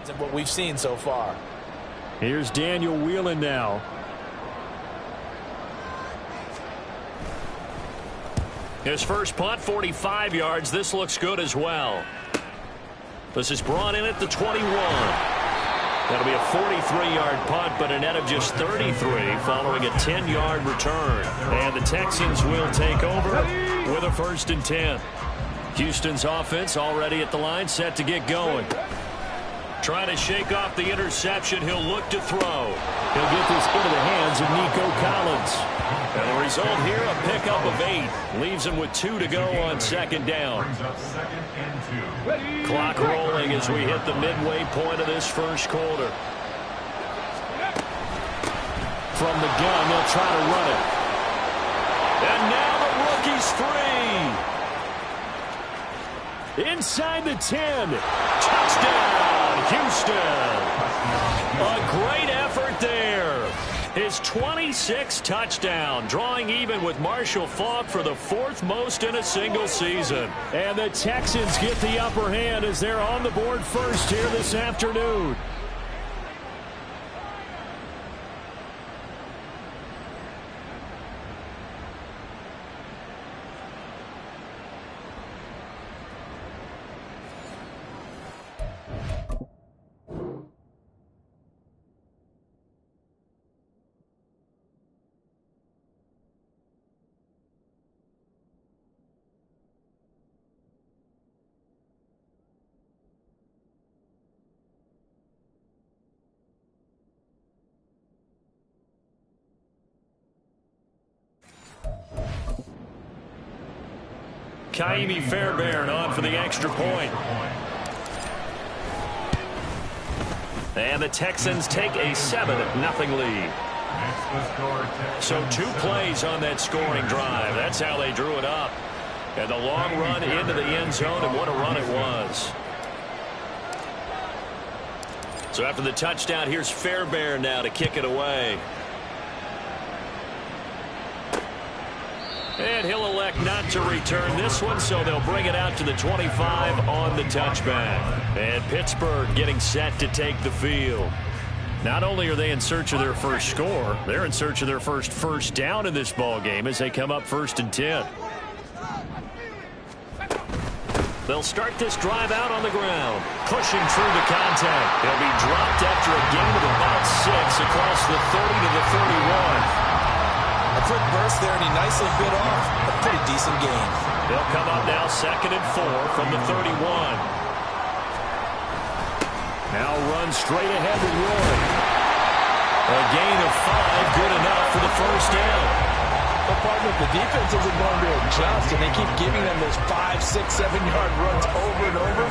than what we've seen so far. Here's Daniel Whelan now. His first punt, 45 yards. This looks good as well. This is brought in at the 21. That'll be a 43-yard punt, but a net of just 33 following a 10-yard return. And the Texans will take over with a 1st and 10. Houston's offense already at the line, set to get going. Trying to shake off the interception. He'll look to throw. He'll get this into the hands of Nico Collins. And the result here, a pickup of 8. Leaves him with 2 to go on 2nd down. Clock rolling as we hit the midway point of this 1st quarter. From the gun, they'll try to run it. And now the rookie's free. Inside the 10. Touchdown, Houston. A great effort there. His 26th touchdown, drawing even with Marshall Faulk for the 4th most in a single season. And the Texans get the upper hand as they're on the board first here this afternoon. Kaimi Fairbairn on for the extra point. And the Texans take a 7-0 lead. So 2 plays on that scoring drive. That's how they drew it up. And the long run into the end zone, and what a run it was. So after the touchdown, here's Fairbairn now to kick it away. And he'll elect not to return this one, so they'll bring it out to the 25 on the touchback. And Pittsburgh getting set to take the field. Not only are they in search of their first score, they're in search of their first down in this ball game as they come up 1st and 10. They'll start this drive out on the ground, pushing through the contact. They'll be dropped after a gain of about 6 across the 30 to the 31. A quick burst there, and he nicely bit off a pretty decent gain. They'll come up now 2nd and 4 from the 31. Now run straight ahead with Roy. A gain of 5, good enough for the 1st down. But partner, the defense isn't going to adjust, and they keep giving them those 5, 6, 7-yard runs over and over.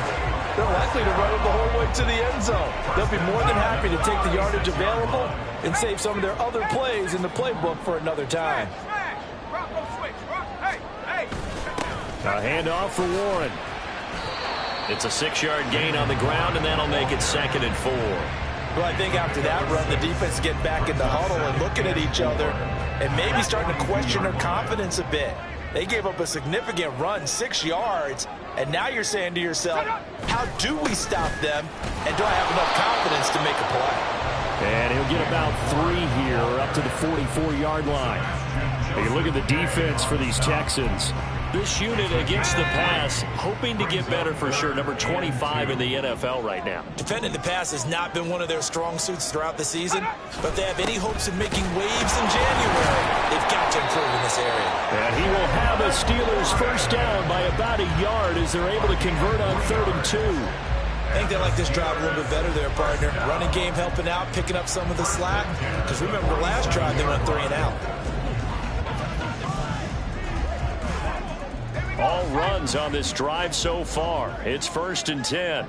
They're likely to run it the whole way to the end zone. They'll be more than happy to take the yardage available and save some of their other plays in the playbook for another time. A handoff for Warren. It's a 6-yard gain on the ground, and that'll make it 2nd and 4. Well, I think after that run, the defense get back in the huddle and looking at each other and maybe starting to question their confidence a bit. They gave up a significant run, 6 yards, and now you're saying to yourself, how do we stop them, and do I have enough confidence to make a play? And he'll get about 3 here up to the 44-yard line. You look at the defense for these Texans. This unit against the pass, hoping to get better for sure. Number 25 in the NFL right now. Defending the pass has not been one of their strong suits throughout the season, but if they have any hopes of making waves in January, they've got to improve in this area. And he will have a Steelers 1st down by about a yard as they're able to convert on 3rd and 2. I think they like this drive a little bit better there, partner. Running game helping out, picking up some of the slack. Because remember, the last drive they went 3 and out. All runs on this drive so far. It's 1st and 10.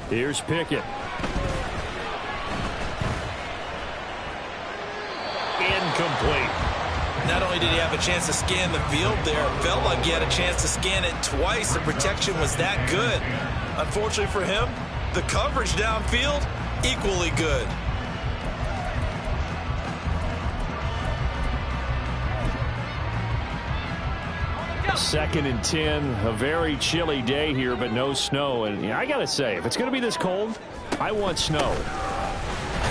Here's Pickett. Incomplete. Not only did he have a chance to scan the field there, it felt like he had a chance to scan it twice. The protection was that good. Unfortunately for him, the coverage downfield, equally good. 2nd and 10, a very chilly day here, but no snow. And I got to say, if it's going to be this cold, I want snow.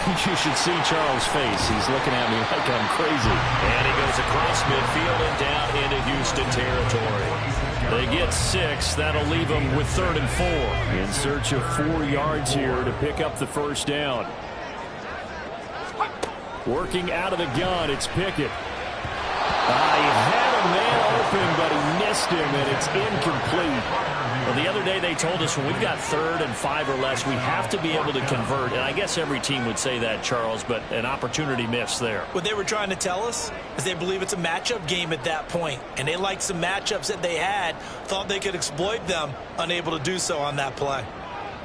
You should see Charles' face. He's looking at me like I'm crazy. And he goes across midfield and down into Houston territory. They get 6. That'll leave them with 3rd and 4. In search of 4 yards here to pick up the first down. Working out of the gun, it's Pickett. He had a man open, but he missed him, and it's incomplete. Well, the other day they told us when we've got 3rd and 5 or less, we have to be able to convert. And I guess every team would say that, Charles, but an opportunity missed there. What they were trying to tell us is they believe it's a matchup game at that point. And they liked some matchups that they had, thought they could exploit them, unable to do so on that play.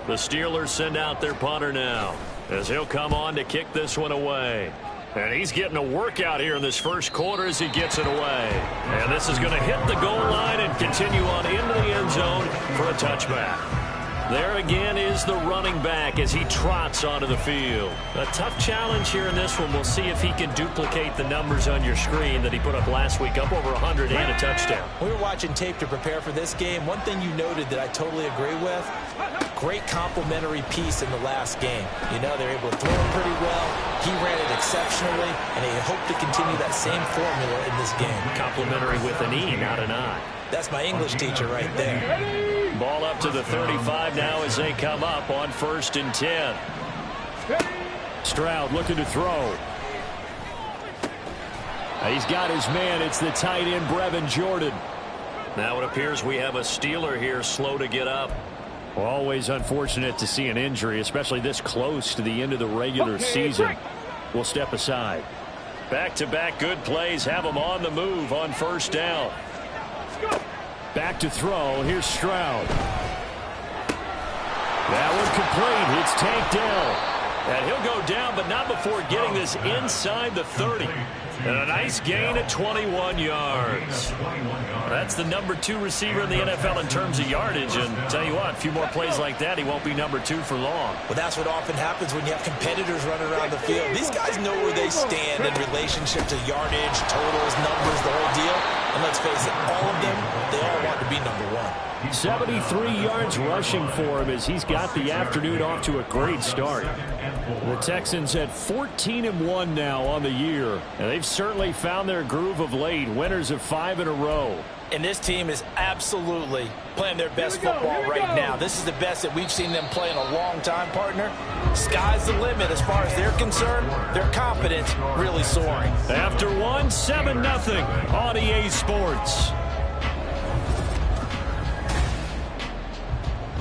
The Steelers send out their punter now, as he'll come on to kick this one away. And he's getting a workout here in this first quarter as he gets it away. And this is going to hit the goal line and continue on into the end zone for a touchback. There again is the running back as he trots onto the field. A tough challenge here in this one. We'll see if he can duplicate the numbers on your screen that he put up last week, up over 100 and a touchdown. We were watching tape to prepare for this game. One thing you noted that I totally agree with, great complimentary piece in the last game. You know, they're able to throw it pretty well. He ran it exceptionally, and they hope to continue that same formula in this game. Complimentary with an E, not an I. That's my English teacher right there. Ball up to the 35 now as they come up on 1st and 10. Stroud looking to throw. He's got his man. It's the tight end, Brevin Jordan. Now it appears we have a Steeler here slow to get up. Always unfortunate to see an injury, especially this close to the end of the regular season. We'll step aside. Back-to-back good plays have them on the move on 1st down. Back to throw. Here's Stroud. That one complete. It's Tank Dell. And he'll go down, but not before getting this inside the 30. And a nice gain of 21 yards. That's the number 2 receiver in the NFL in terms of yardage. And tell you what, a few more plays like that, he won't be number 2 for long. Well, that's what often happens when you have competitors running around the field. These guys know where they stand in relationship to yardage, totals, numbers, the whole deal. And let's face it, all of them, they all want to be number 1. 73 yards rushing for him as he's got the afternoon off to a great start. The Texans at 14-1 now on the year, and they've certainly found their groove of late, winners of 5 in a row. And this team is absolutely playing their best football right now. This is the best that we've seen them play in a long time, partner. Sky's the limit as far as they're concerned. Their confidence really soaring. After one, 7-0 on EA Sports.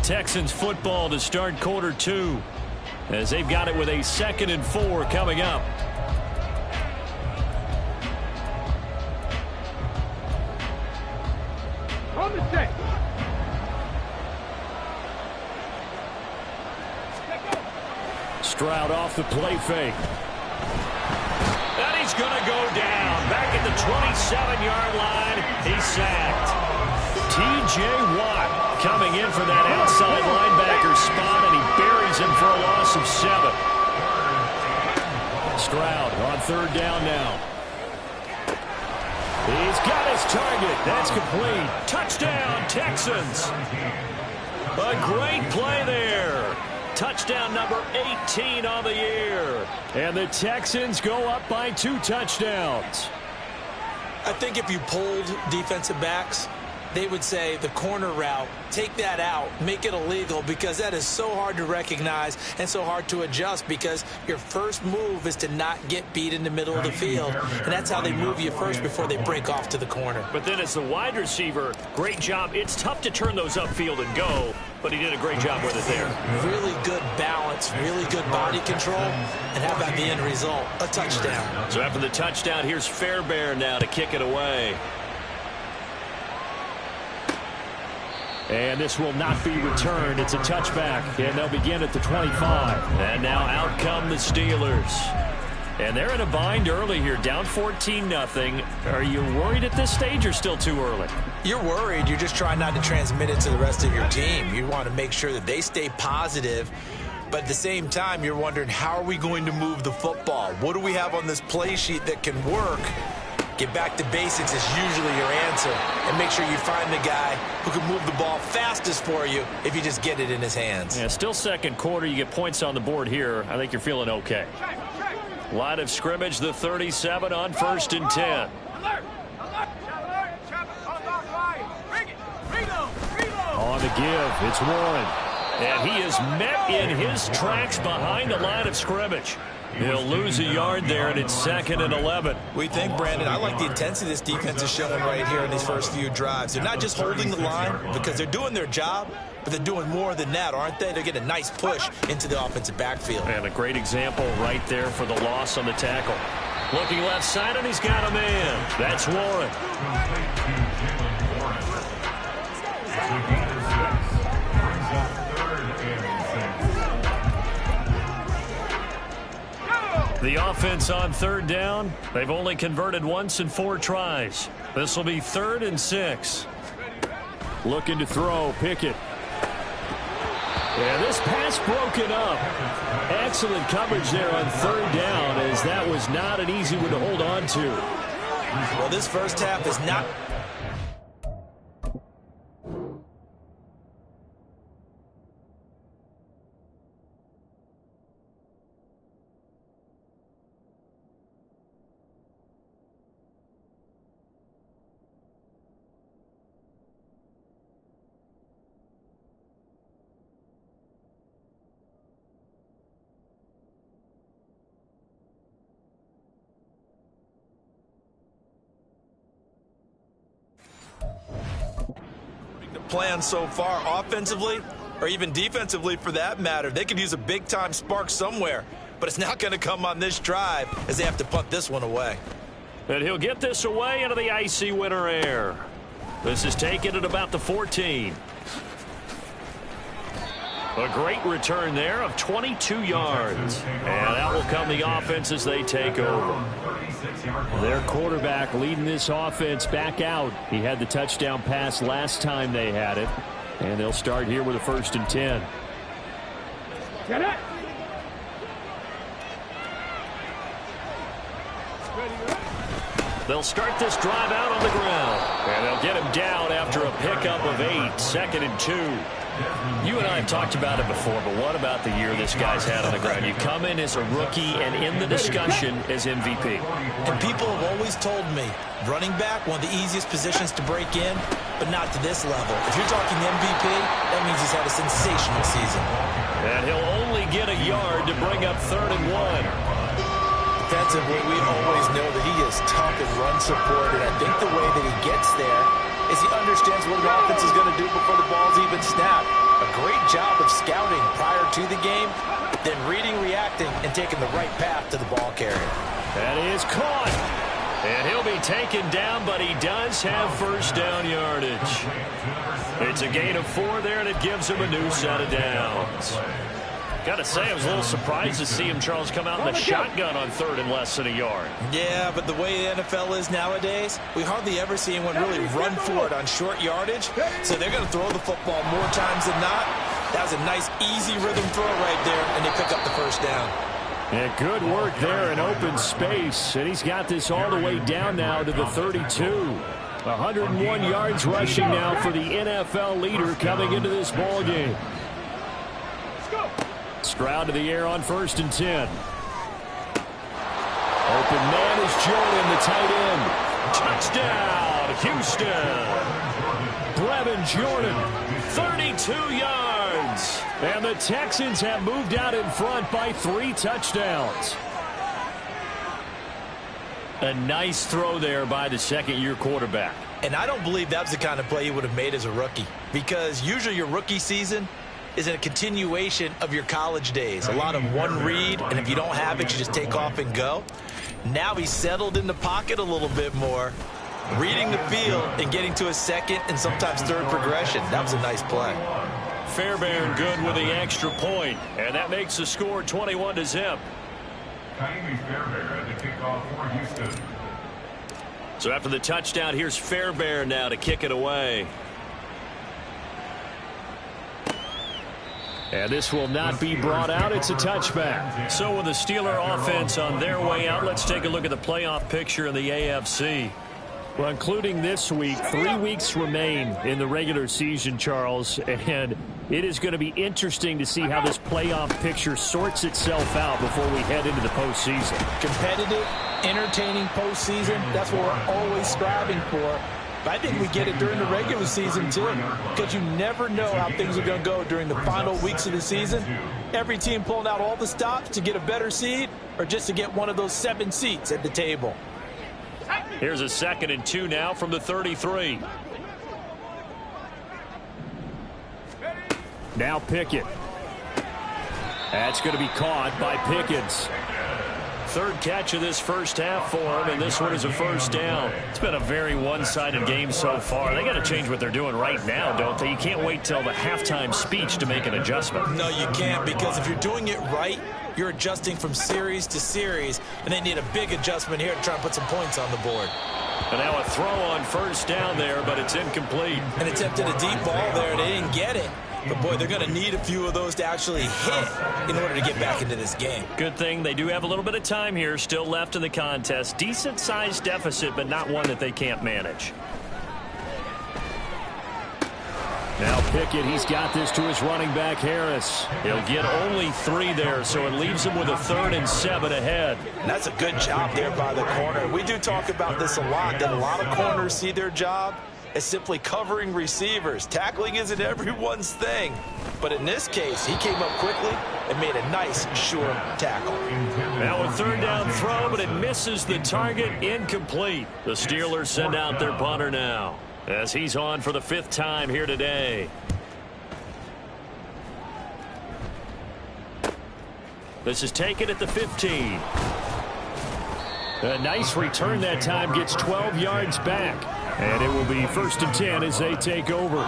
Texans football to start quarter 2 as they've got it with a 2nd and 4 coming up. On the set. Stroud off the play fake. And he's going to go down. Back at the 27-yard line. He's sacked. T.J. Watt coming in for that outside linebacker spot, and he buries him for a loss of 7. Stroud on 3rd down now. He's got his target. That's complete. Touchdown, Texans. A great play there. Touchdown number 18 on the year. And the Texans go up by 2 touchdowns. I think if you polled defensive backs, they would say the corner route, take that out, make it illegal, because that is so hard to recognize and so hard to adjust, because your first move is to not get beat in the middle of the field. And that's how they move you first before they break off to the corner. But then as the wide receiver, great job. It's tough to turn those upfield and go, but he did a great job with it there. Really good balance, really good body control, and how about the end result? A touchdown. So after the touchdown, here's Fairbairn now to kick it away. And this will not be returned. It's a touchback, and they'll begin at the 25. And now out come the Steelers. And they're in a bind early here, down 14-0. Are you worried at this stage or still too early? You're worried. You're just trying not to transmit it to the rest of your team. You want to make sure that they stay positive. But at the same time, you're wondering, how are we going to move the football? What do we have on this play sheet that can work? Get back to basics is usually your answer. And make sure you find the guy who can move the ball fastest for you if you just get it in his hands. Yeah, still second quarter. You get points on the board here. I think you're feeling okay. Line of scrimmage, the 37 on 1st and 10. On the give, it's Warren. And he is met in his tracks behind the line of scrimmage. He'll lose a yard there, and it's 2nd and 11. We think, Brandon, I like the intensity this defense is showing right here in these first few drives. They're not just holding the line because they're doing their job, but they're doing more than that, aren't they? They're getting a nice push into the offensive backfield. And a great example right there for the loss on the tackle. Looking left side, and he's got a man. That's Warren. The offense on 3rd down. They've only converted once in 4 tries. This will be 3rd and 6. Looking to throw, Pickett. And this pass broken up. Excellent coverage there on 3rd down, as that was not an easy one to hold on to. Well, this first half is not... plan so far offensively or even defensively for that matter. They could use a big-time spark somewhere, but it's not going to come on this drive as they have to punt this one away. And he'll get this away into the icy winter air. This is taken at about the 14. A great return there of 22 yards. And that will come the offense as they take over. Their quarterback leading this offense back out. He had the touchdown pass last time they had it. And they'll start here with a 1st and 10. Get it. They'll start this drive out on the ground. And they'll get him down after a pickup of 8. 2nd and 2. You and I have talked about it before, but what about the year this guy's had on the ground? You come in as a rookie and in the discussion as MVP. And people have always told me, running back, one of the easiest positions to break in, but not to this level. If you're talking MVP, that means he's had a sensational season. And he'll only get a yard to bring up 3rd and 1. Defensively, we always know that he is tough in run support, and I think the way that he gets there is he understands what an offense is going to do before the ball's even snapped. A great job of scouting prior to the game, then reading, reacting, and taking the right path to the ball carrier. That is caught. And he'll be taken down, but he does have 1st down yardage. It's a gain of 4 there, and it gives him a new set of downs. Got to say, I was a little surprised to see him, Charles, come out in the shotgun on 3rd and less than a yard. Yeah, but the way the NFL is nowadays, we hardly ever see anyone really run for it on short yardage. So they're going to throw the football more times than not. That was a nice, easy rhythm throw right there, and they pick up the 1st down. Yeah, good work there in open space. And he's got this all the way down now to the 32. 101 yards rushing now for the NFL leader coming into this ball game. Stroud to the air on 1st and 10. Open man is Jordan, the tight end. Touchdown, Houston. Brevin Jordan, 32 yards. And the Texans have moved out in front by 3 touchdowns. A nice throw there by the 2nd-year quarterback. And I don't believe that's the kind of play he would have made as a rookie, because usually your rookie season is a continuation of your college days. A lot of one read, and if you don't have it, you just take off and go. Now he's settled in the pocket a little bit more, reading the field and getting to a 2nd and sometimes 3rd progression. That was a nice play. Fairbairn good with the extra point, and that makes the score 21-0. So after the touchdown, here's Fairbairn now to kick it away. And this will not be brought out. It's a touchback. So with the Steeler offense on their way out, let's take a look at the playoff picture in the AFC. Well, including this week, 3 weeks remain in the regular season, Charles, and it is going to be interesting to see how this playoff picture sorts itself out before we head into the postseason. Competitive, entertaining postseason, that's what we're always striving for. But I think we get it during the regular season, too, because you never know how things are going to go during the final weeks of the season. Every team pulling out all the stops to get a better seed or just to get one of those 7 seats at the table. Here's a 2nd and 2 now from the 33. Now Pickett. That's going to be caught by Pickens. 3rd catch of this first half for him, and this one is a first down. It's been a very one-sided game so far. They got to change what they're doing right now, don't they? You can't wait till the halftime speech to make an adjustment. No, you can't, because if you're doing it right, you're adjusting from series to series, and they need a big adjustment here to try and put some points on the board. And now a throw on first down there, but it's incomplete. And attempted a deep ball there, and they didn't get it. But, boy, they're going to need a few of those to actually hit in order to get back into this game. Good thing they do have a little bit of time here still left in the contest. Decent-sized deficit, but not one that they can't manage. Now Pickett, he's got this to his running back, Harris. He'll get only 3 there, so it leaves him with a 3rd and 7 ahead. And that's a good job there by the corner. We do talk about this a lot, that a lot of corners see their job as simply covering receivers. Tackling isn't everyone's thing. But in this case, he came up quickly and made a nice, sure tackle. Now a 3rd down throw, but it misses the target. Incomplete. The Steelers send out their punter now, as he's on for the 5th time here today. This is taken at the 15. A nice return that time, gets 12 yards back. And it will be 1st and 10 as they take over.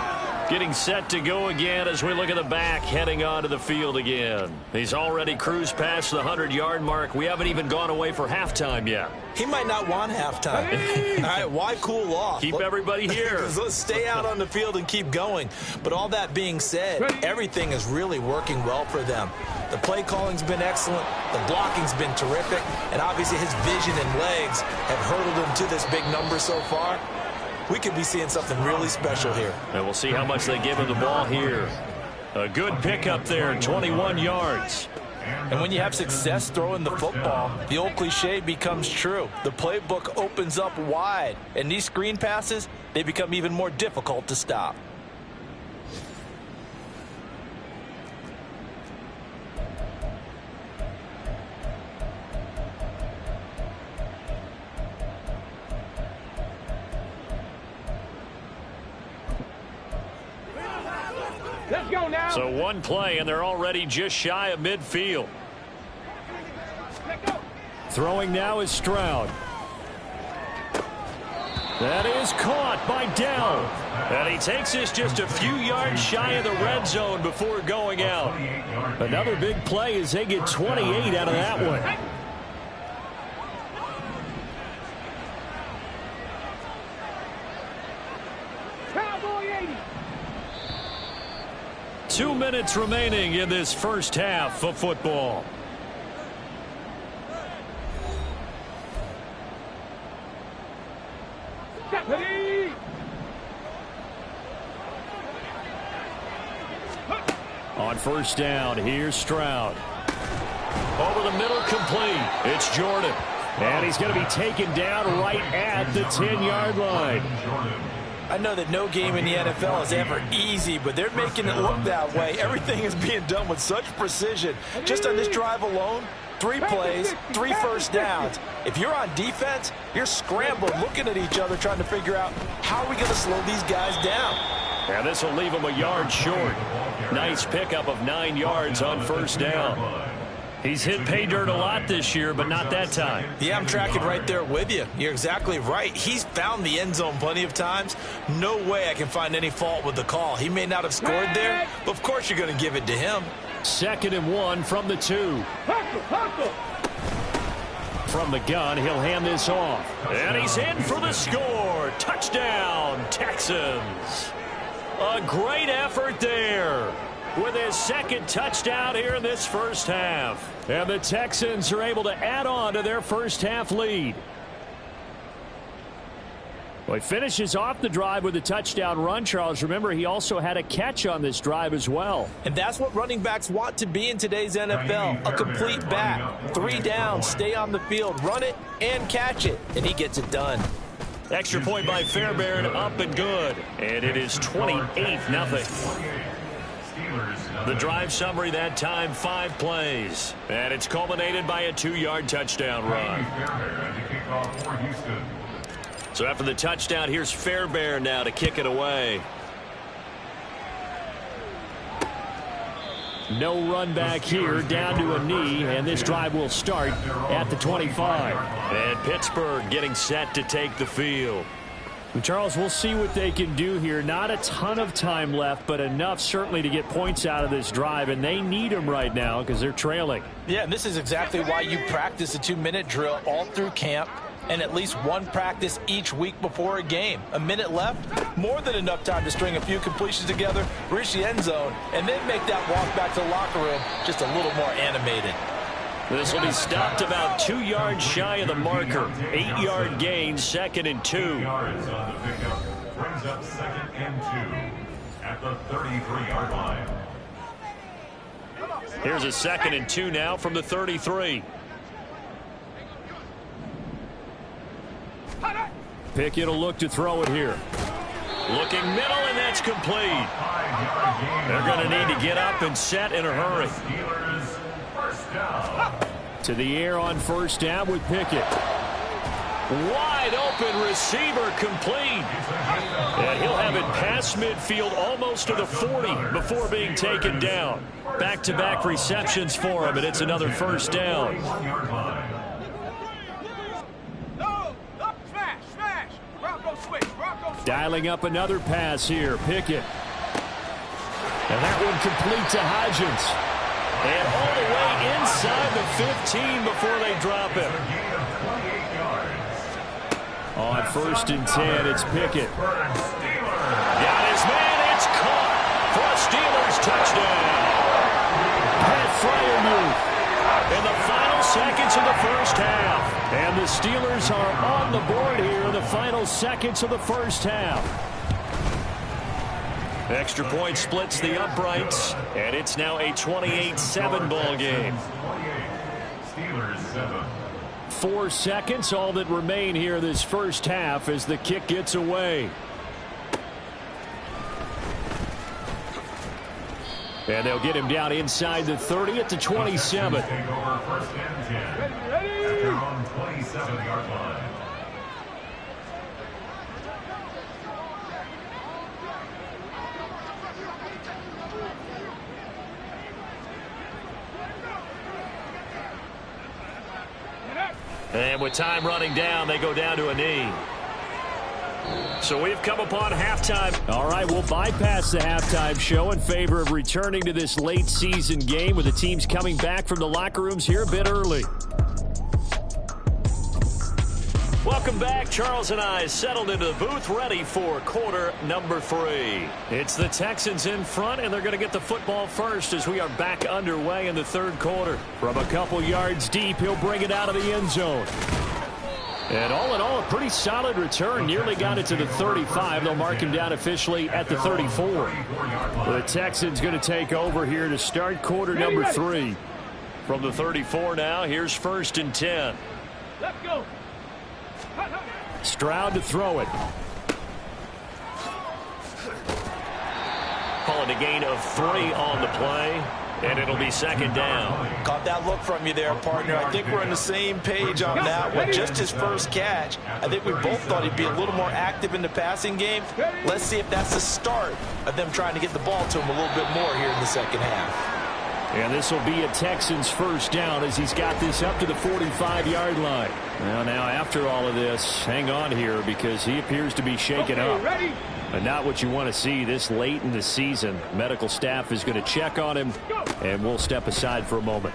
Getting set to go again as we look at the back, heading onto the field again. He's already cruised past the 100-yard mark. We haven't even gone away for halftime yet. He might not want halftime. All right, why cool off? Keep everybody here. Let's stay out on the field and keep going. But all that being said, everything is really working well for them. The play calling's been excellent. The blocking's been terrific. And obviously his vision and legs have hurdled him to this big number so far. We could be seeing something really special here. And we'll see how much they give him the ball here. A good pickup there, 21 yards. And when you have success throwing the football, the old cliche becomes true. The playbook opens up wide, and these screen passes, they become even more difficult to stop. Let's go now. So one play, and they're already just shy of midfield. Throwing now is Stroud. That is caught by Dell. And he takes this just a few yards shy of the red zone before going out. Another big play as they get 28 out of that one. Cowboy 80. 2 minutes remaining in this first half of football. Deputy. On first down, here's Stroud. Over the middle, complete. It's Jordan. And he's going to be taken down right at the 10-yard line. I know that no game in the NFL is ever easy, but they're making it look that way. Everything is being done with such precision. Just on this drive alone, 3 plays, 3 first downs. If you're on defense, you're scrambling, looking at each other, trying to figure out how are we going to slow these guys down. And this will leave him a yard short. Nice pickup of 9 yards on first down. He's hit pay dirt a lot this year, but not that time. Yeah, I'm tracking right there with you. You're exactly right. He's found the end zone plenty of times. No way I can find any fault with the call. He may not have scored there, but of course you're going to give it to him. 2nd and 1 from the 2. From the gun, he'll hand this off. And he's in for the score. Touchdown, Texans. A great effort there. with his second touchdown here in this first half. And the Texans are able to add on to their first half lead. Well, he finishes off the drive with a touchdown run, Charles. Remember, he also had a catch on this drive as well. And that's what running backs want to be in today's NFL, a complete back. 3 downs, stay on the field, run it, and catch it, and he gets it done. Extra point by Fairbairn, up and good. And it is 28-0. The drive summary that time, 5 plays. And it's culminated by a 2-yard touchdown run. So after the touchdown, here's Fairbairn now to kick it away. No run back here, down to a knee, and this drive will start at the 25. And Pittsburgh getting set to take the field. Charles, we'll see what they can do here. Not a ton of time left, but enough certainly to get points out of this drive, and they need them right now because they're trailing. Yeah, and this is exactly why you practice a 2-minute drill all through camp and at least one practice each week before a game. A minute left, more than enough time to string a few completions together, reach the end zone, and then make that walk back to the locker room just a little more animated. This will be stopped about 2 yards shy of the marker. 8-yard gain, 2nd and 2. Yards on the pickup brings up 2nd and 2 at the 33-yard line. Here's a 2nd and 2 now from the 33. Pickett will look to throw it here. Looking middle, and that's complete. They're going to need to get up and set in a hurry. To the air on first down with Pickett. Wide open receiver complete. And he'll have it past midfield almost to the 40 before being taken down. Back-to-back receptions for him, and it's another first down. Dialing up another pass here, Pickett. And that one complete to Hodgins. And all the way inside the 15 before they drop him. On 1st and 10, it's Pickett. Got his man, it's caught for a Steelers touchdown. Pat Freiermuth in the final seconds of the first half. And the Steelers are on the board here in the final seconds of the first half. Extra point splits the uprights, and it's now a 28-7 ball game. 4 seconds, all that remain here this first half as the kick gets away. And they'll get him down inside the 30 at the 27. And with time running down, they go down to a knee. So we've come upon halftime. All right, we'll bypass the halftime show in favor of returning to this late season game with the teams coming back from the locker rooms here a bit early. Welcome back. Charles and I settled into the booth ready for quarter number 3. It's the Texans in front, and they're going to get the football first as we are back underway in the third quarter. From a couple yards deep, he'll bring it out of the end zone. And all in all, a pretty solid return. Nearly got it to the 35. They'll mark him down officially at the 34. The Texans going to take over here to start quarter number 3. From the 34 now, here's 1st and 10. Let's go. Stroud to throw it. Calling a gain of 3 on the play. And it'll be 2nd down. Caught that look from you there, partner. I think we're on the same page on that one. Just his first catch. I think we both thought he'd be a little more active in the passing game. Let's see if that's the start of them trying to get the ball to him a little bit more here in the second half. And this will be a Texans first down as he's got this up to the 45-yard line. Well, now after all of this, hang on here because he appears to be shaken up. And not what you want to see this late in the season. Medical staff is going to check on him, and we'll step aside for a moment.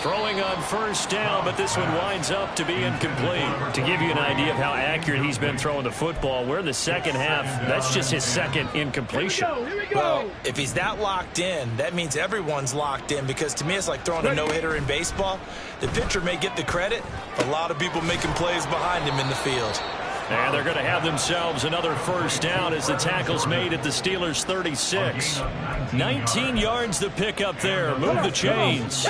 Throwing on first down, but this one winds up to be incomplete. To give you an idea of how accurate he's been throwing the football, we're in the second half. That's just his second incompletion. Well, if he's that locked in, that means everyone's locked in, because to me it's like throwing a no-hitter in baseball. The pitcher may get the credit, but a lot of people making plays behind him in the field. And they're going to have themselves another first down as the tackle's made at the Steelers' 36. 19 yards to pick up there. Move the chains.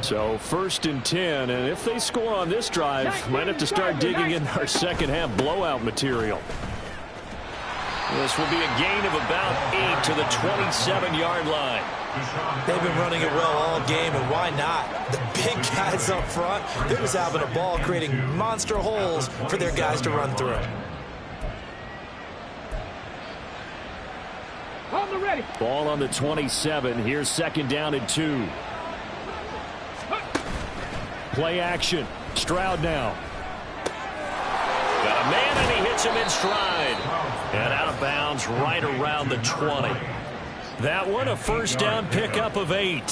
So 1st and 10, and if they score on this drive, might have to start digging in our second half blowout material. This will be a gain of about 8 to the 27-yard line. They've been running it well all game, and why not? The big guys up front, they're just having a ball creating monster holes for their guys to run through. Ball on the 27. Here's 2nd down and 2. Play action. Stroud now. Got a man, and he hits him in stride. And out of bounds right around the 20. That one, a first down pickup of 8.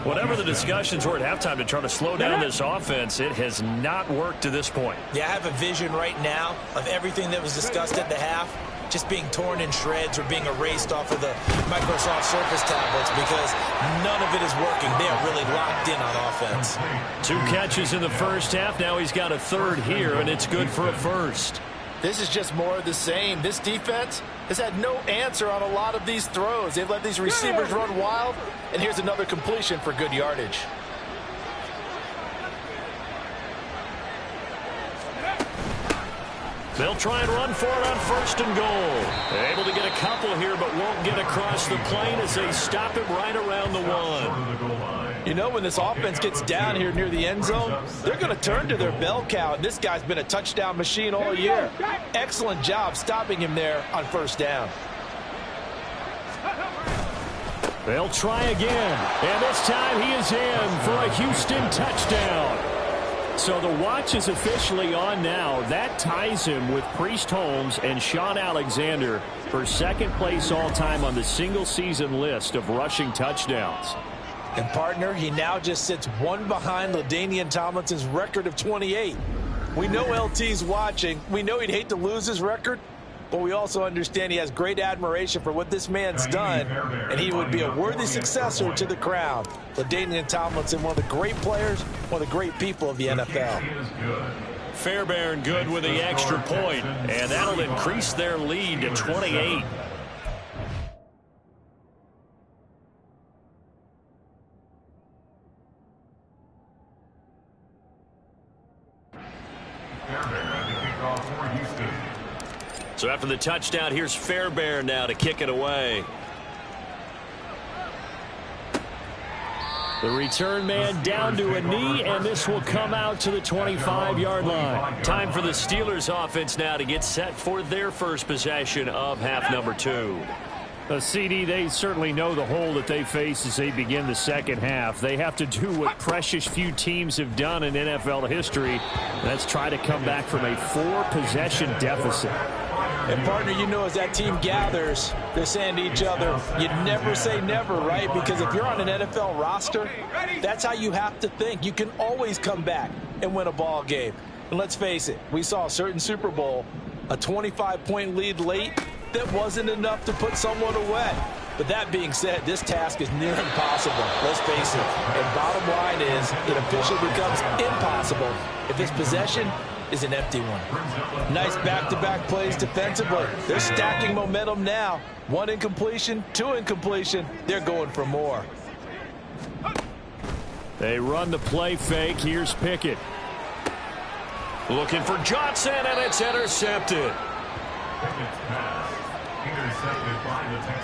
Whatever the discussions were at halftime to try to slow down this offense, it has not worked to this point. Yeah, I have a vision right now of everything that was discussed at the half just being torn in shreds or being erased off of the Microsoft Surface tablets, because none of it is working. They are really locked in on offense. 2 catches in the first half. Now he's got a 3rd here, and it's good for a first. This is just more of the same. This defense has had no answer on a lot of these throws. They've let these receivers run wild, and here's another completion for good yardage. They'll try and run for it on 1st and goal. They're able to get a couple here, but won't get across the plane as they stop him right around the 1. You know, when this offense gets down here near the end zone, they're going to turn to their bell cow. This guy's been a touchdown machine all year. Excellent job stopping him there on 1st down. They'll try again. And this time he is in for a Houston touchdown. So the watch is officially on now. That ties him with Priest Holmes and Sean Alexander for 2nd place all-time on the single-season list of rushing touchdowns. And, partner, he now just sits 1 behind LaDainian Tomlinson's record of 28. We know LT's watching. We know he'd hate to lose his record, but we also understand he has great admiration for what this man's done, and he would be a worthy successor to the crown. LaDainian Tomlinson, one of the great players, one of the great people of the NFL. Fairbairn good with the extra point, and that'll increase their lead to 28. So after the touchdown, here's Fairbairn now to kick it away. The return man down to a knee, and this will come out to the 25-yard line. Time for the Steelers offense now to get set for their first possession of half number 2. CD, they certainly know the hole that they face as they begin the second half. They have to do what precious few teams have done in NFL history. That's try to come back from a 4-possession deficit. And, partner, you know, as that team gathers, they're saying to each other, you never say never, right? Because if you're on an NFL roster, that's how you have to think. You can always come back and win a ball game. And let's face it, we saw a certain Super Bowl, a 25-point lead late, that wasn't enough to put someone away. But that being said, this task is near impossible. Let's face it. And bottom line is, it officially becomes impossible if this possession is an empty one. Nice back-to-back plays defensively. They're stacking momentum now. 1 incompletion, 2 incompletion. They're going for more. They run the play fake. Here's Pickett. Looking for Johnson, and it's intercepted.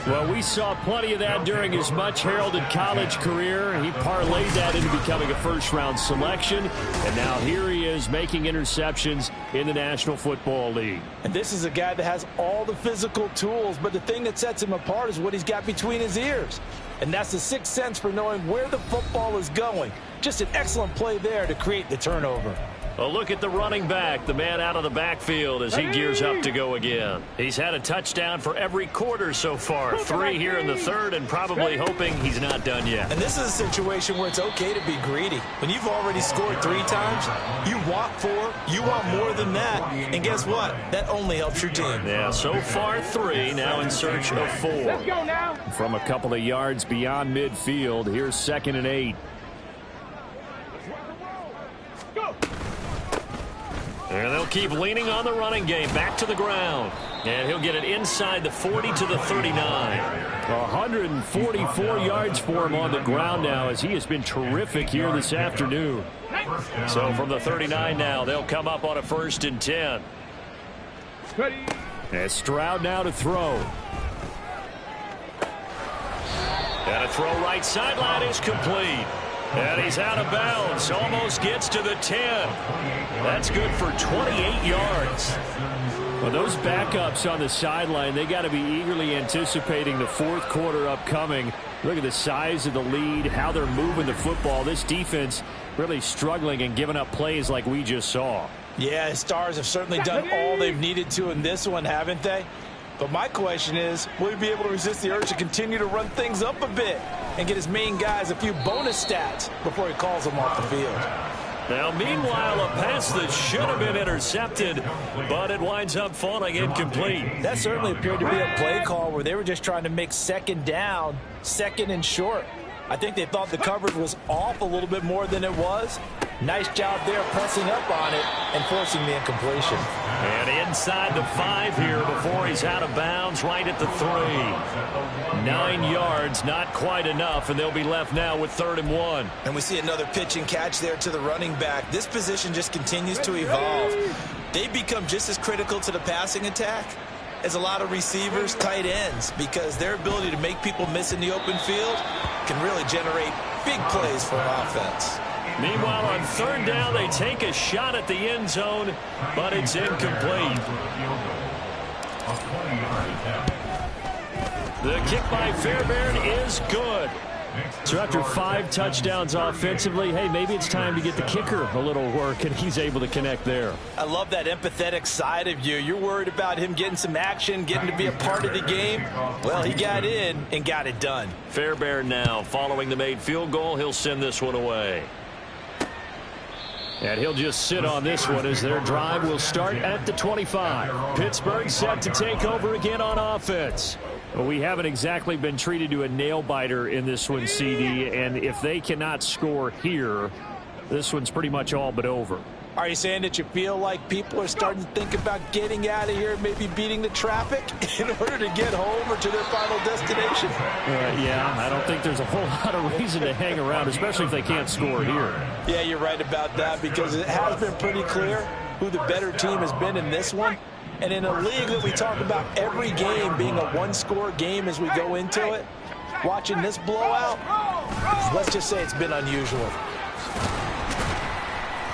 Well, we saw plenty of that during his much-heralded college career. He parlayed that into becoming a first-round selection, and now here he is making interceptions in the National Football League. And this is a guy that has all the physical tools, but the thing that sets him apart is what he's got between his ears. And that's the sixth sense for knowing where the football is going. Just an excellent play there to create the turnover. A look at the running back, the man out of the backfield as he gears up to go again. He's had a touchdown for every quarter so far. 3 here in the third, and probably hoping he's not done yet. And this is a situation where it's okay to be greedy. When you've already scored 3 times, you want 4, you want more than that. And guess what? That only helps your team. Yeah, so far 3, now in search of 4. Let's go now. From a couple of yards beyond midfield, here's 2nd and 8. And they'll keep leaning on the running game. Back to the ground. And he'll get it inside the 40 to the 39. 144 yards for him on the ground now, as he has been terrific here this afternoon. So from the 39 now, they'll come up on a 1st and 10. And Stroud now to throw. And a throw right sideline is complete. And he's out of bounds. Almost gets to the 10. That's good for 28 yards. Well, those backups on the sideline, they got to be eagerly anticipating the 4th quarter upcoming. Look at the size of the lead, how they're moving the football. This defense really struggling and giving up plays like we just saw. Yeah, Stars have certainly done all they've needed to in this one, haven't they? But my question is, will he be able to resist the urge to continue to run things up a bit and get his main guys a few bonus stats before he calls them off the field? Now, meanwhile, a pass that should have been intercepted, but it winds up falling incomplete. That certainly appeared to be a play call where they were just trying to make 2nd down, 2nd and short. I think they thought the coverage was off a little bit more than it was. Nice job there pressing up on it and forcing the incompletion. And inside the 5 here before he's out of bounds, right at the 3. 9 yards, not quite enough, and they'll be left now with 3rd and 1. And we see another pitch and catch there to the running back. This position just continues to evolve. They become just as critical to the passing attack as a lot of receivers, tight ends, because their ability to make people miss in the open field can really generate big plays for an offense. Meanwhile, on 3rd down, they take a shot at the end zone, but it's incomplete. The kick by Fairbairn is good. So after 5 touchdowns offensively, hey, maybe it's time to get the kicker a little work, and he's able to connect there. I love that empathetic side of you. You're worried about him getting some action, getting to be a part of the game. Well, he got in and got it done. Fairbairn now, following the made field goal, he'll send this one away. And he'll just sit on this one as their drive will start at the 25. Pittsburgh set to take over again on offense. Well, we haven't exactly been treated to a nail-biter in this one, CD, and if they cannot score here, this one's pretty much all but over. Are you saying that you feel like people are starting to think about getting out of here, maybe beating the traffic in order to get home or to their final destination? Yeah, I don't think there's a whole lot of reason to hang around, especially if they can't score here. Yeah, you're right about that, because it has been pretty clear who the better team has been in this one. And in a league that we talk about every game being a one-score game as we go into it, watching this blowout, let's just say it's been unusual.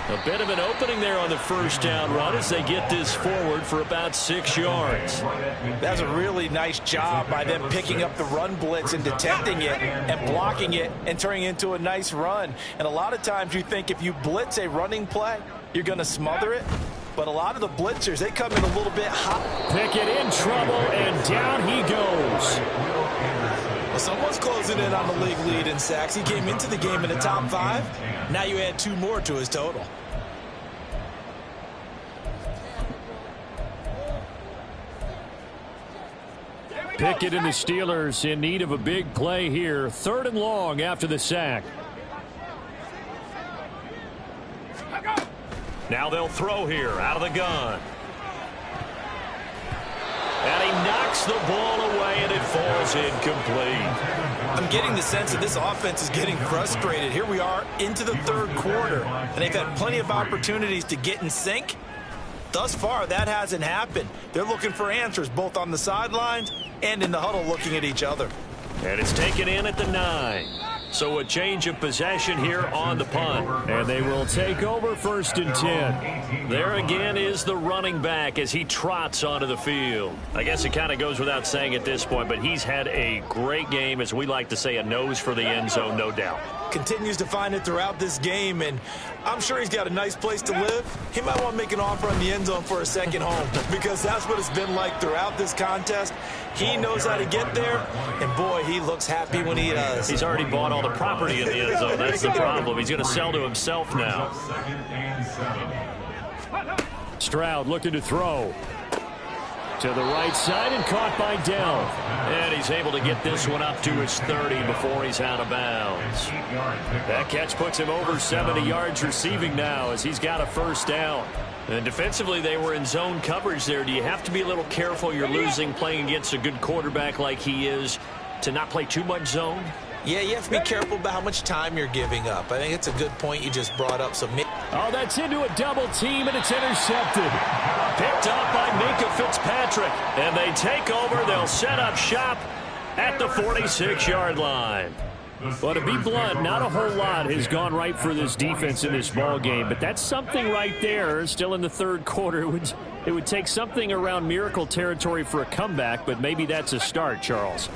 A bit of an opening there on the 1st down run as they get this forward for about 6 yards. That's a really nice job by them picking up the run blitz and detecting it and blocking it and turning it into a nice run. And a lot of times you think if you blitz a running play, you're going to smother it. But a lot of the blitzers, they come in a little bit hot. Pickett in trouble, and down he goes. Well, someone's closing in on the league lead in sacks. He came into the game in the top 5. Now you add 2 more to his total. Pickett and the Steelers in need of a big play here. 3rd and long after the sack. Now they'll throw here out of the gun. And he knocks the ball away, and it falls incomplete. I'm getting the sense that this offense is getting frustrated. Here we are into the 3rd quarter, and they've had plenty of opportunities to get in sync. Thus far, that hasn't happened. They're looking for answers both on the sidelines and in the huddle looking at each other. And it's taken in at the 9. So a change of possession here on the punt. And they will take over 1st and 10. There again is the running back as he trots onto the field. I guess it kind of goes without saying at this point, but he's had a great game, as we like to say, a nose for the end zone, no doubt. continues to find it throughout this game, and I'm sure he's got a nice place to live. He might want to make an offer on the end zone for a second home because that's what it's been like throughout this contest. He knows how to get there, and boy, he looks happy when he does. He's already bought all the property in the end zone. That's the problem. He's going to sell to himself now. Stroud looking to throw. To the right side and caught by Dell. And he's able to get this one up to his 30 before he's out of bounds. That catch puts him over 70 yards receiving now as he's got a first down. And defensively, they were in zone coverage there. Do you have to be a little careful? You're losing playing against a good quarterback like he is to not play too much zone? Yeah, you have to be careful about how much time you're giving up. I think it's a good point you just brought up. So, oh, that's into a double team, and it's intercepted. Picked up by Minkah Fitzpatrick. And they take over. They'll set up shop at the 46-yard line. Well, to be blunt, not a whole lot has gone right for this defense in this ball game, but that's something right there. Still in the third quarter, it would take something around miracle territory for a comeback, but maybe that's a start, Charles.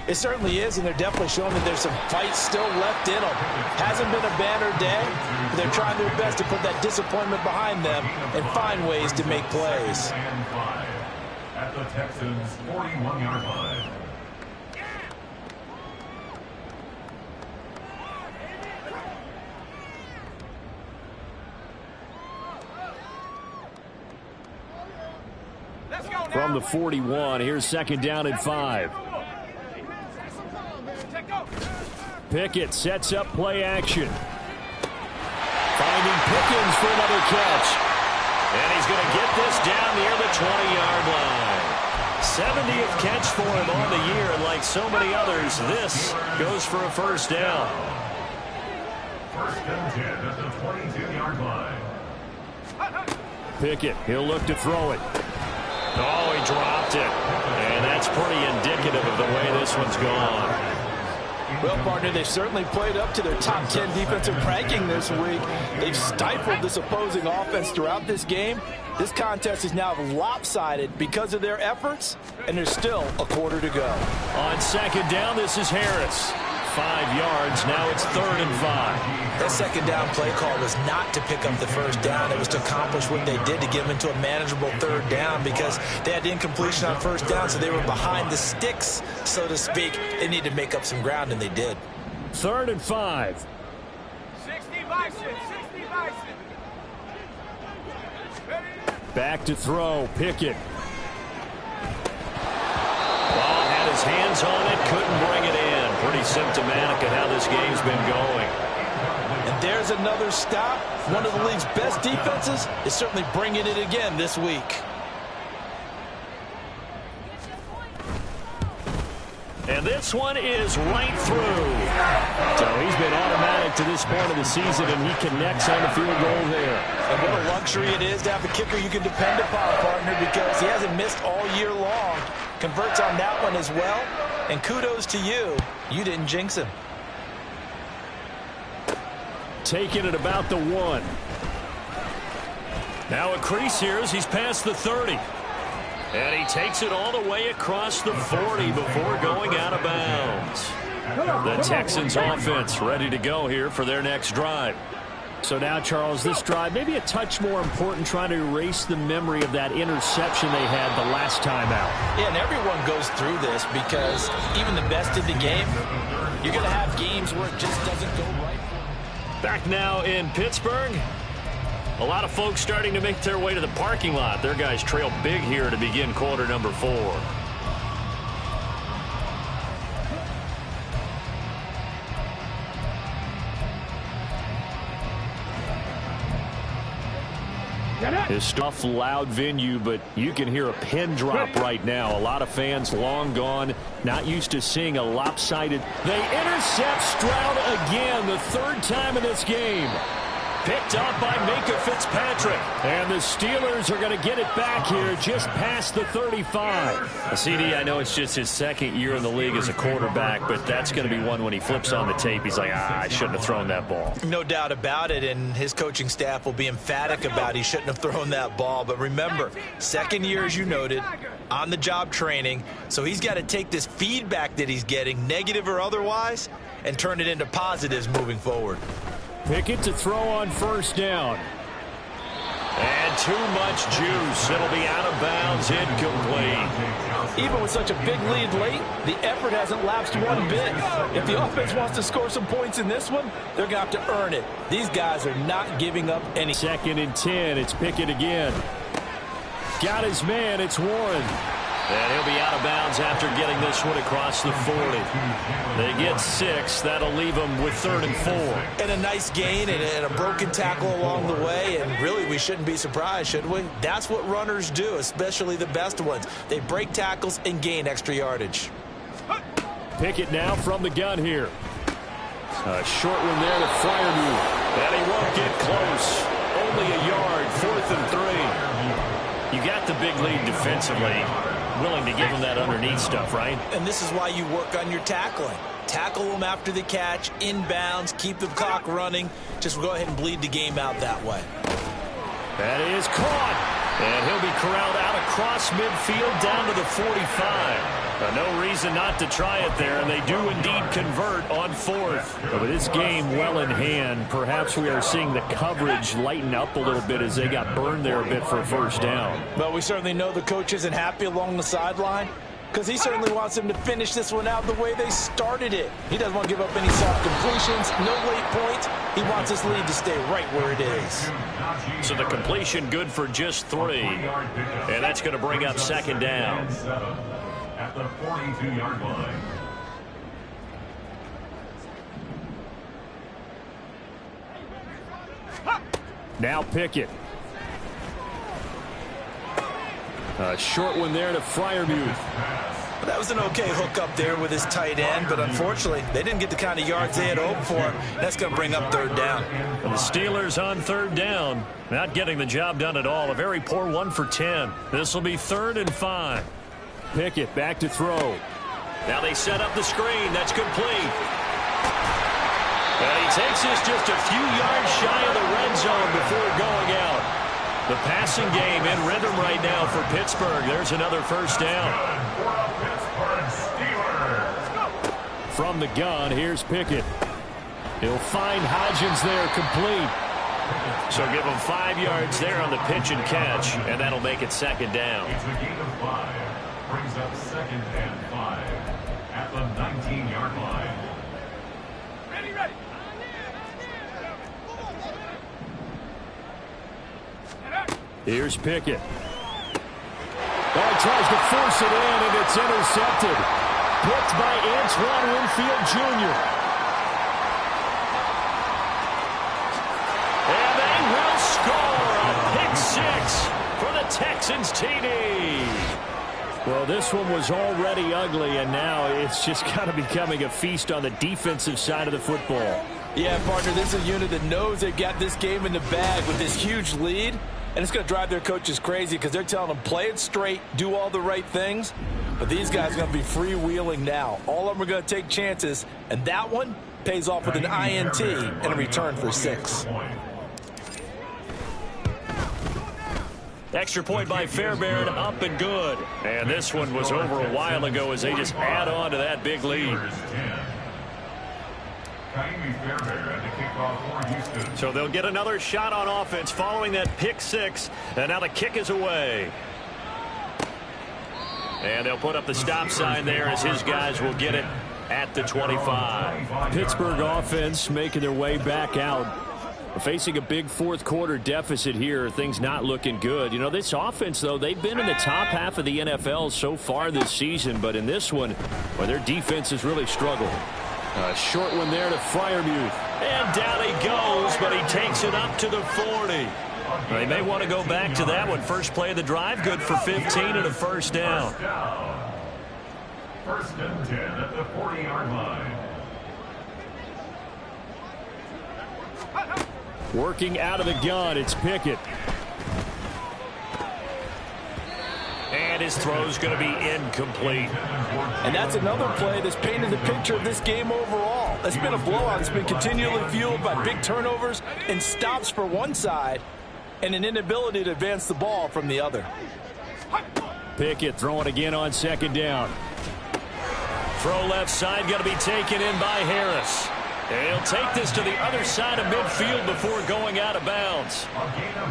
It certainly is, and they're definitely showing that there's some fight still left in them. Hasn't been a banner day, but they're trying their best to put that disappointment behind them and find ways to make plays. At the Texans' 41-yard line. From the 41, here's second down and 5. Pickett sets up play action. Finding Pickens for another catch. And he's going to get this down near the 20-yard line. 70th catch for him on the year, and like so many others, this goes for a first down. First and 10 at the 22-yard line. Pickett, he'll look to throw it. Oh, he dropped it. And that's pretty indicative of the way this one's gone. Well, partner, they've certainly played up to their top 10 defensive ranking this week. They've stifled this opposing offense throughout this game. This contest is now lopsided because of their efforts, and there's still a quarter to go. On second down, this is Harris. 5 yards. Now it's 3rd and 5. That second down play call was not to pick up the first down. It was to accomplish what they did to get them into a manageable 3rd down because they had incompletion on first down, so they were behind the sticks, so to speak. They needed to make up some ground, and they did. 3rd and 5. 60 Bison. Back to throw. Pickett. Ball had his hands on it, couldn't bring it in. Pretty symptomatic of how this game's been going. And there's another stop. One of the league's best defenses is certainly bringing it again this week. And this one is right through. So he's been automatic to this point of the season, and he connects on the field goal there. And what a luxury it is to have a kicker you can depend upon, partner, because he hasn't missed all year long. Converts on that one as well. And kudos to you. You didn't jinx him. Taking it about the 1. Now a crease here as he's past the 30. And he takes it all the way across the 40 before going out of bounds. The Texans offense ready to go here for their next drive. So now, Charles, this drive maybe a touch more important, trying to erase the memory of that interception they had the last time out. Yeah, and everyone goes through this because even the best in the game, you're going to have games where it just doesn't go right. Back now in Pittsburgh. A lot of folks starting to make their way to the parking lot. Their guys trail big here to begin quarter number 4. This tough, loud venue, but you can hear a pin drop right now. A lot of fans long gone, not used to seeing a lopsided. They intercept Stroud again, the 3rd time in this game. Picked up by Minkah Fitzpatrick. And the Steelers are going to get it back here just past the 35. CD, I know it's just his second year in the league as a quarterback, but that's going to be one when he flips on the tape. He's like, I shouldn't have thrown that ball. No doubt about it, and his coaching staff will be emphatic about he shouldn't have thrown that ball. But remember, second year, as you noted, on-the-job training, so he's got to take this feedback that he's getting, negative or otherwise, and turn it into positives moving forward. Pickett to throw on first down. And too much juice. It'll be out of bounds, incomplete. Even with such a big lead late, the effort hasn't lapsed one bit. If the offense wants to score some points in this one, they're going to have to earn it. These guys are not giving up any. 2nd and 10. It's Pickett again. Got his man. It's Warren. And he'll be out of bounds after getting this one across the 40. They get 6. That'll leave them with 3rd and 4. And a nice gain and a broken tackle along the way. And really, we shouldn't be surprised, should we? That's what runners do, especially the best ones. They break tackles and gain extra yardage. Pickett now from the gun here. A short one there to Freiermuth. And he won't get close. Only a yard, 4th and 3. You got the big lead defensively. Willing to give him that underneath stuff, right? And this is why you work on your tackling. Tackle them after the catch, inbounds, keep the clock running. Just go ahead and bleed the game out that way. That is caught. And he'll be corralled out across midfield down to the 45. No reason not to try it there, and they do indeed convert on 4th. But with this game well in hand, perhaps we are seeing the coverage lighten up a little bit as they got burned there a bit for a first down. But we certainly know the coach isn't happy along the sideline because he certainly wants them to finish this one out the way they started it. He doesn't want to give up any soft completions, no late points. He wants his lead to stay right where it is. So the completion good for just 3. And that's going to bring up 2nd down. At the 42-yard line. Now Pickett. A short one there to Freiermuth. That was an okay hook up there with his tight end, but unfortunately, they didn't get the kind of yards they had hoped for. That's going to bring up 3rd down. And the Steelers on 3rd down. Not getting the job done at all. A very poor 1 for 10. This will be 3rd and 5. Pickett back to throw. Now they set up the screen. That's complete. And he takes this just a few yards shy of the red zone before going out. The passing game in rhythm right now for Pittsburgh. There's another first down. From the gun, here's Pickett. He'll find Hodgins there, complete. So give him 5 yards there on the pitch and catch, and that'll make it 2nd down. It's a gain of 5. Brings up 2nd and 5 at the 19-yard line. Ready. Here's Pickett. Oh, he tries to force it in, and it's intercepted. Picked by Antoine Winfield Jr. And they will score a pick 6 for the Texans TD. Well, this one was already ugly, and now it's just kind of becoming a feast on the defensive side of the football. Yeah, partner, this is a unit that knows they've got this game in the bag with this huge lead, and it's going to drive their coaches crazy because they're telling them play it straight, do all the right things, but these guys are going to be freewheeling now. All of them are going to take chances, and that one pays off with an INT and a return for 6. Extra point by Fairbairn, up and good. And this one was over a while ago as they just add on to that big lead. So they'll get another shot on offense following that pick 6. And now the kick is away. And they'll put up the stop sign there as his guys will get it at the 25. Pittsburgh offense making their way back out. Facing a big fourth quarter deficit here. Things not looking good. You know, this offense, though, they've been in the top half of the NFL so far this season. But in this one, well, their defense has really struggled. A short one there to Freiermuth. And down he goes, but he takes it up to the 40. They may want to go back to that one. First play of the drive, good for 15 and a first down. First and 10 at the 40-yard line. Working out of the gun, it's Pickett. And his throw's going to be incomplete. And that's another play that's painted the picture of this game overall. It's been a blowout. It's been continually fueled by big turnovers and stops for one side and an inability to advance the ball from the other. Pickett throwing again on second down. Throw left side, going to be taken in by Harris. And he'll take this to the other side of midfield before going out of bounds.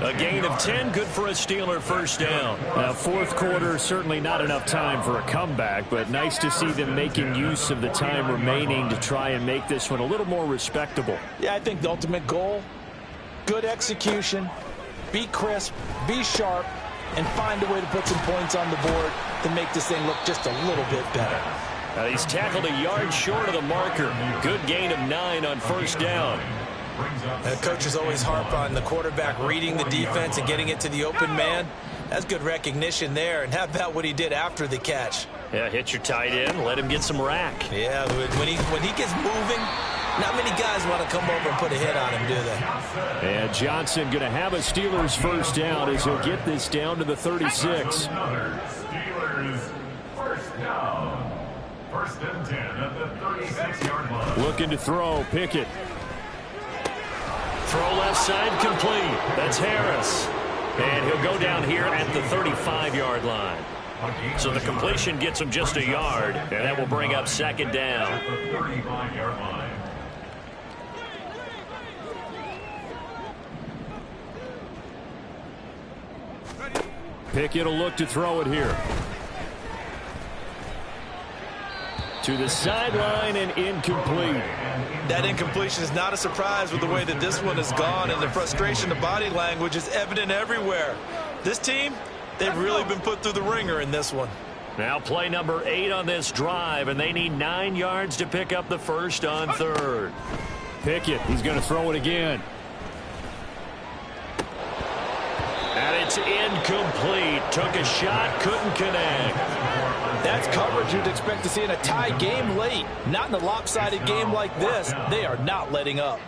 A gain of 10, good for a Steeler first down. Now, fourth quarter, certainly not enough time for a comeback, but nice to see them making use of the time remaining to try and make this one a little more respectable. Yeah, I think the ultimate goal, good execution, be crisp, be sharp, and find a way to put some points on the board to make this thing look just a little bit better. He's tackled a yard short of the marker. Good gain of 9 on first down. Coaches always harp on the quarterback reading the defense and getting it to the open man. That's good recognition there. And how about what he did after the catch? Yeah, hit your tight end, let him get some rack. Yeah, when he gets moving, not many guys want to come over and put a hit on him, do they? And Johnson going to have a Steelers first down as he'll get this down to the 36. Steelers first down. First and 10 at the 36-yard line. Looking to throw, Pickett. Throw left side complete. That's Harris. And he'll go down here at the 35-yard line. So the completion gets him just a yard, and that will bring up second down. At the 35-yard line. Pickett will look to throw it here. To the sideline and incomplete. That incompletion is not a surprise with the way that this one has gone, and the frustration, the body language is evident everywhere. This team, they've really been put through the ringer in this one. Now play number 8 on this drive, and they need 9 yards to pick up the first on third. Pickett, he's going to throw it again. And it's incomplete. Took a shot, couldn't connect. That's coverage you'd expect to see in a tie game late. Not in a lopsided game like this. They are not letting up.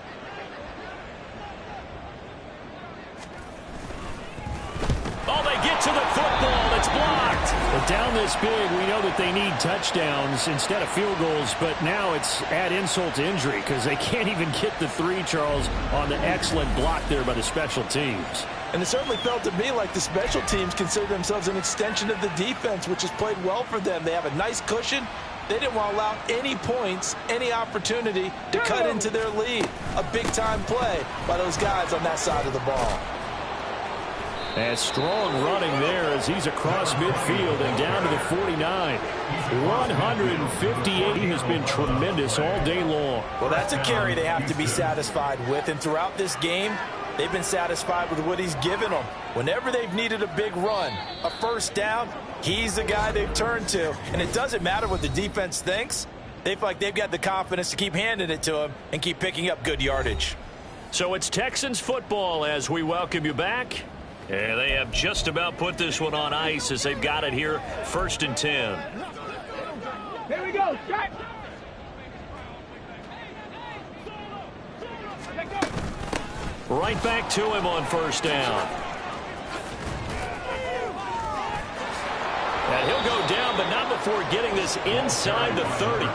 Oh, they get to the football. It's blocked. But down this big, we know that they need touchdowns instead of field goals, but now it's add insult to injury because they can't even get the 3, Charles, on the excellent block there by the special teams. And it certainly felt to me like the special teams consider themselves an extension of the defense, which has played well for them. They have a nice cushion. They didn't want to allow any points, any opportunity to cut into their lead. A big-time play by those guys on that side of the ball. And strong running there as he's across midfield and down to the 49. 158. He has been tremendous all day long. Well, that's a carry they have to be satisfied with. And throughout this game, they've been satisfied with what he's given them. Whenever they've needed a big run, a first down, he's the guy they've turned to. And it doesn't matter what the defense thinks. They feel like they've got the confidence to keep handing it to him and keep picking up good yardage. So it's Texans football as we welcome you back. And they have just about put this one on ice as they've got it here, first and 10. Here we go. Jack. Right back to him on first down. And he'll go down, but not before getting this inside the 30.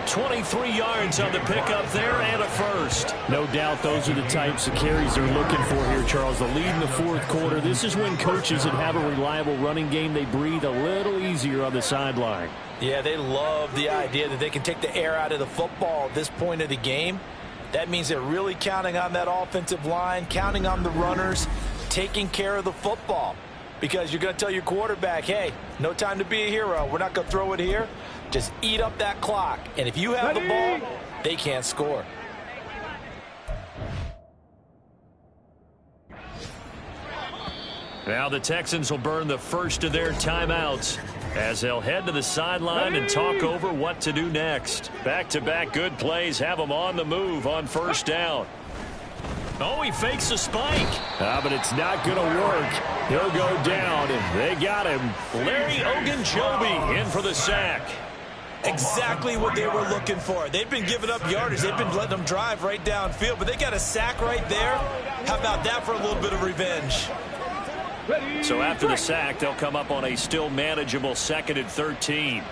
23 yards on the pickup there and a first. No doubt those are the types of carries they're looking for here, Charles. The lead in the fourth quarter. This is when coaches that have a reliable running game, they breathe a little easier on the sideline. Yeah, they love the idea that they can take the air out of the football at this point of the game. That means they're really counting on that offensive line, counting on the runners, taking care of the football. Because you're going to tell your quarterback, hey, no time to be a hero. We're not going to throw it here. Just eat up that clock. And if you have the ball, they can't score. Now the Texans will burn the first of their timeouts as they'll head to the sideline and talk over what to do next. Back-to-back good plays have them on the move on first down. Oh, he fakes a spike. But it's not going to work. He'll go down, and they got him. Larry Ogunjobi in for the sack. Exactly what they were looking for. They've been giving up yardage. They've been letting them drive right downfield, but they got a sack right there. How about that for a little bit of revenge? So after the sack, they'll come up on a still manageable 2nd and 13.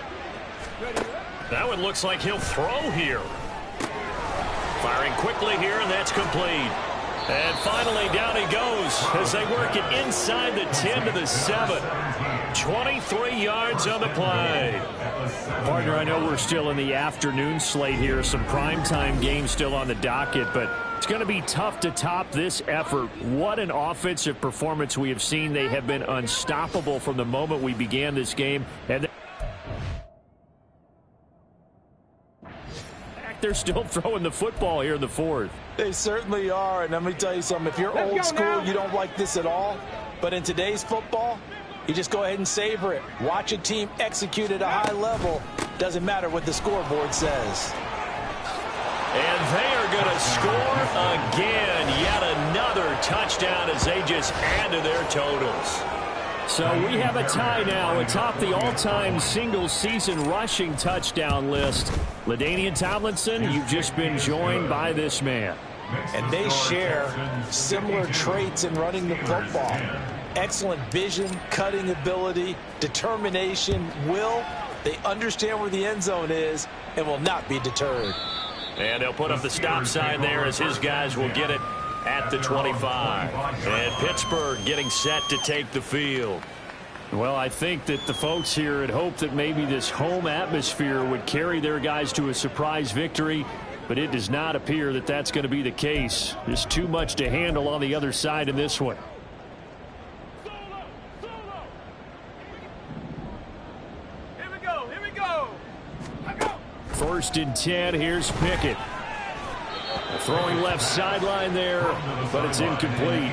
That one looks like he'll throw here. Firing quickly here, and that's complete. And finally, down he goes as they work it inside the 10 to the 7. 23 yards on the play. Partner, I know we're still in the afternoon slate here. Some primetime games still on the docket, but it's going to be tough to top this effort. What an offensive performance we have seen. They have been unstoppable from the moment we began this game. And they're still throwing the football here in the 4th. They certainly are, and let me tell you something. If you're old school, you don't like this at all. But in today's football, you just go ahead and savor it. Watch a team execute at a high level. Doesn't matter what the scoreboard says. And they are going to score again. Yet another touchdown as they just add to their totals. So we have a tie now atop the all-time single-season rushing touchdown list. LaDainian Tomlinson, you've just been joined by this man. And they share similar traits in running the football. Excellent vision, cutting ability, determination, will. They understand where the end zone is and will not be deterred. And they'll put up the stop sign there as his guys will get it at the 25. And Pittsburgh getting set to take the field. Well, I think that the folks here had hoped that maybe this home atmosphere would carry their guys to a surprise victory, but it does not appear that that's going to be the case. There's too much to handle on the other side in this one. Here we go. Here we go. 1st and 10. Here's Pickett. Throwing left sideline there, but it's incomplete.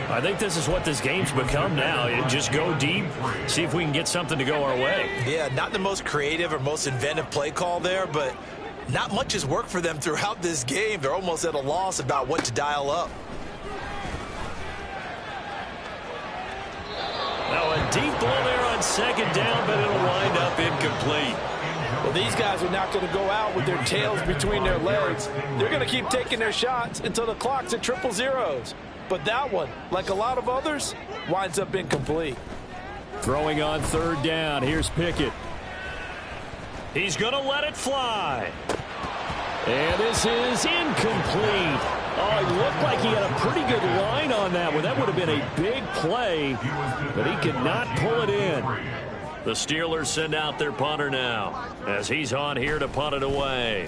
I think this is what this game's become now. Just go deep, see if we can get something to go our way. Yeah, not the most creative or most inventive play call there, but not much has worked for them throughout this game. They're almost at a loss about what to dial up. Now a deep ball there on 2nd down, but it'll wind up incomplete. Well, these guys are not going to go out with their tails between their legs. They're going to keep taking their shots until the clock's at 000. But that one, like a lot of others, winds up incomplete. Throwing on 3rd down. Here's Pickett. He's going to let it fly. And this is incomplete. Oh, it looked like he had a pretty good line on that one. That would have been a big play, but he could not pull it in. The Steelers send out their punter now as he's on here to punt it away.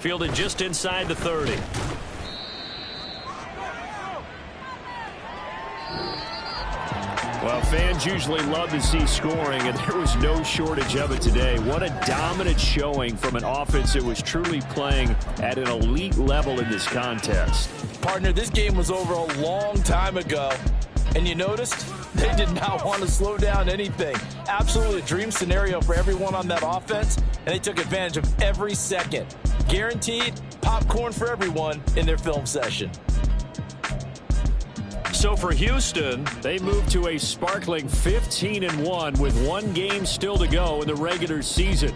Fielded just inside the 30. Well, fans usually love to see scoring, and there was no shortage of it today. What a dominant showing from an offense that was truly playing at an elite level in this contest. Partner, this game was over a long time ago, and you noticed they did not want to slow down anything. Absolutely a dream scenario for everyone on that offense, and they took advantage of every second. Guaranteed popcorn for everyone in their film session. So for Houston, they move to a sparkling 15-1 with one game still to go in the regular season.